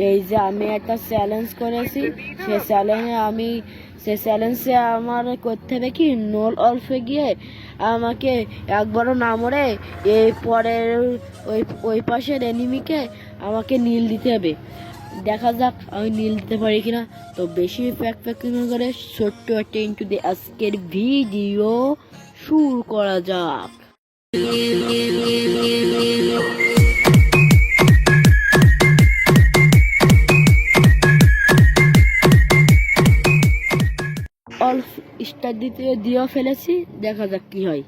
এই যে আমি একটা চ্যালেঞ্জ করেছি, সে চ্যালেঞ্জে আমার করতে হবে কি, নোল অল্পে গিয়ে আমাকে একবারও না মরে এই পরের ওই পাশের এনিমিকে আমাকে নীল দিতে হবে। দেখা যাক আমি নীল দিতে পারি কিনা। তো বেশি প্যাক করে ছোট্ট একটা ইন্টু দিয়ে আজকের ভিডিও শুরু করা যাক। অল্প স্টার দিয়েও ফেলেছি, দেখা যাক কি হয়।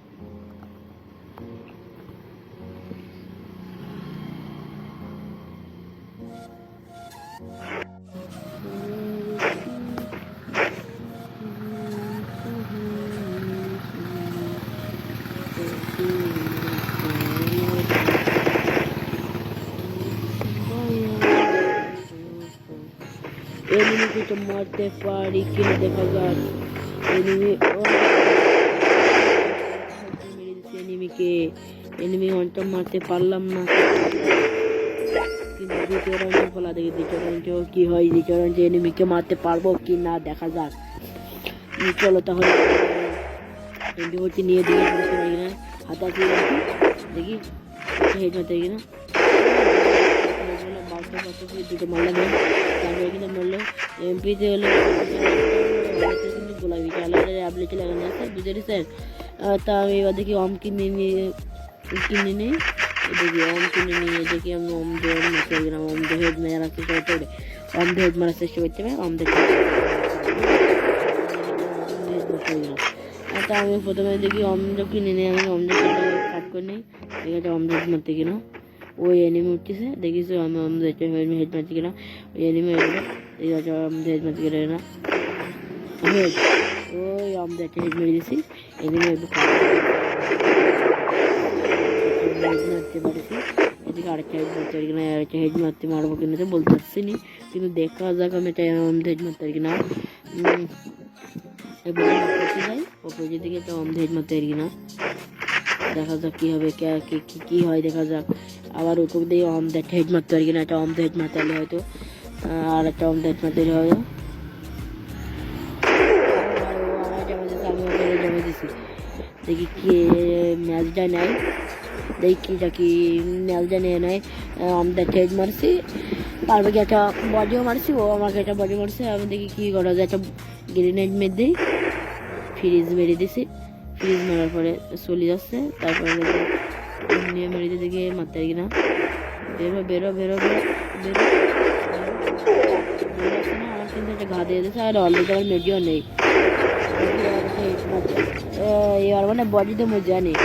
এনিমিকে তো মারতে পারি কিনা দেখা যাক। এনিমি ওয়ানটা মারতে পারলাম না, কিন্তু দ্বিতীয় রাউন্ডে ফলা দেখি দ্বিতীয় রাউন্ডেও কি হয়। দ্বিতীয় রাউন্ডে এনিমিকে মারতে পারবো কি না দেখা যাক। চলো তাহলে এমপি নিয়ে দেখি বুঝতে পারি কিনা, হাতাতে দেখি হেড মারতে কিনা। দুটো মারলাম, তারপরে কিনা মারলো এমপিতে হলো গোলাপি কালারের অ্যাবিলিটি লাগানো আছে, বুঝে স্যার। তা আমি এবার দেখি অম কিনে নিই, দেখি অম কিনে নিয়ে দেখি আমি অম দিয়ে মারতে গেলাম। অম দিয়ে হেড মারার চেষ্টা করতে হবে, অম দিয়ে হেড মারার চেষ্টা করতে হবে, অম দিয়ে তা আমি প্রথমে দেখি অমটা কিনে নিই, আমি অমটা কাট করে নিই। ঠিক আছে, অমটা মারতে কিনা ওই এনিমি উঠতেছে, দেখিস আমি অমটা হেড মারতে কিনা ওই এনিমি হয়ে ঠিক আছে, অমটা হেড মারতে কিনা না হেড ওই অমটা একটা হেড মেরে দিছি। এনিমি একটু মারতে পারছি, এদিকে আরেকটা হেড মারতে পারি কিনা, আরেকটা হেড মারবো কিনা তো বলতে পারছি নি, কিন্তু দেখা যাক আমি এটা অমটা হেড মারতে পারি কিনা। অপোজিট দিকে একটা অমটা হেড মারতে পারি কিনা, দেখা যাক কি হবে, কি হয় দেখা যাক। আবার ওকে দিয়ে অমটা হেড মারতে পারি কিনা, একটা অমটা হেড মারতে হলে হয়তো, আর একটা অমটা হেড মারতে হলে হয়তো। জমে দিছি, দেখি কি ম্যাচটা নেয়, দেখি ম্যাচটা নিয়ে নেয়। অমটা হেড মারছি, তারপরে কি একটা বডিও মারছি, ও আমাকে একটা বডি মারছে। আমি দেখি কি করা যায়, একটা গ্রেনেড মেরে দিই, ফ্রিজ মেরে দিছি। ফ্রিজ মারার পরে চলে যাচ্ছে, তারপরে নিয়ে মেরে দিয়ে দেখি মারতে পারি কিনা। বেরো আমার কিন্তু একটা ঘা দিয়ে দিচ্ছে, আর অলরেডি আমার মেডিও নেই। এবার মানে বডিতে মজা নেই,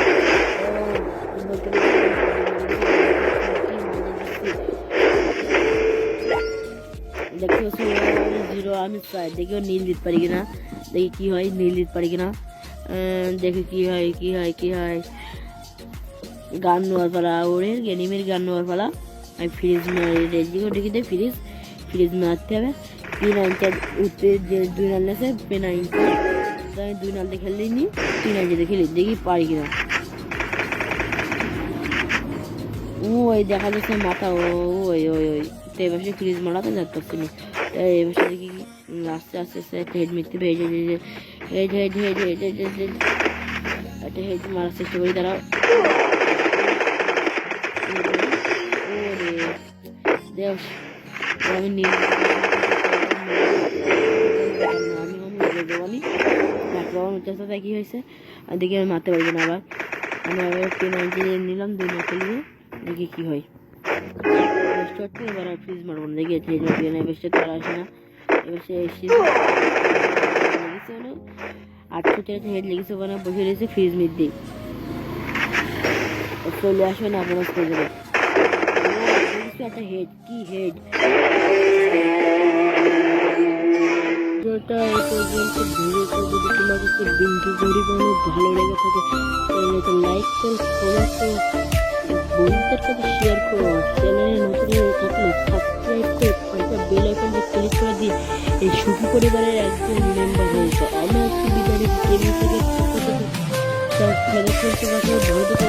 দেখতে পাচ্ছি জিরো। আমি দেখি নীল দিতে পারি কিনা, দেখি কি হয়, নীল দিতে পারি কিনা, দেখি কি হয়। গান নেওয়ার পালা, ওরে এনিমির গান নেওয়ার পালা। আমি ফ্রিজ রেজিও দেখি দেয়, ফ্রিজ মারতে হবে। P90 উঠতে যে 2 নাল আছে, P90 আমি 2 নালতে খেলে নি, P90 খেলি, দেখি পারি কিনা। ওই দেখা যাচ্ছে মাথা, ওই তো এবার সে ফ্রিজ মারাতে যাতে পারছি না। এবার সে দেখি আস্তে একটা হেড মিটতে হেড একটা হেড মারার চেষ্টা করি। তারা আমি কি হয়েছে দেখি আমি মারতে পারবো না। আবার আমি P90 নিলাম, 2 মারতে নিয়ে দেখি কি হয়। এবার আর ফ্রিজ মারবো না, দেখি হেড মারবে না, এবার সে তারা আসে না। এবার সে লেগেছে হলো 8 হেড লেগেছে, ওখানে বসে রয়েছে ফ্রিজ মিট দিয়ে চলে আসবে না আপনার করে দেবে। একটা হেড, কি হেড ভিডিওটা এই পর্যন্ত। ভিডিওটা যদি তোমাদের বিন্দু পরিমাণে ভালো লেগে থাকে তাহলে একটা লাইক করো, কমেন্ট করো, বন্ধুদের কাছে শেয়ার করো। চ্যানেলে নতুন হয়ে থাকলে সাবস্ক্রাইব করে পাশে বেল আইকনটি ক্লিক করে দিয়ে এই সুখী পরিবারের একজন মেম্বার হয়েছে। আমি আজকে বিদায় গেমিং থেকে ভালো থেকে